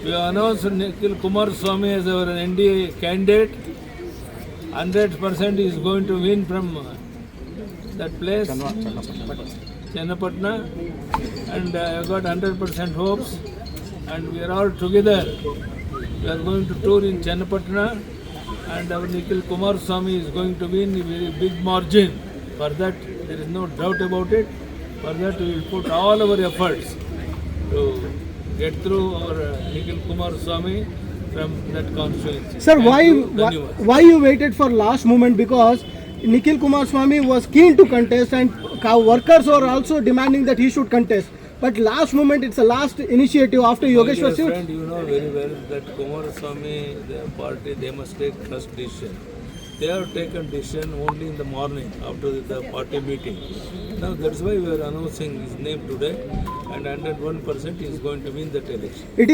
We announced Nikhil Kumaraswamy as our NDA candidate. 100% is going to win from that place, Chennapatna, and I have got 100% hopes. And we are all together. We are going to tour in Chennapatna, and our Nikhil Kumaraswamy is going to win a very big margin. For that, there is no doubt about it. For that, we will put all our efforts to get through our Nikhil Kumaraswamy from that constituency. Sir, Thank you. why you waited for last moment? Because Nikhil Kumaraswamy was keen to contest, and workers are also demanding that he should contest. But last moment, it's the last initiative after Yogeshwar My dear Singh. friend, you know very well that Kumaraswamy, the party, they must take first decision. They have taken decision only in the morning after the party meeting. Now that's why we are announcing his name today, and 101% he is going to win that election. It is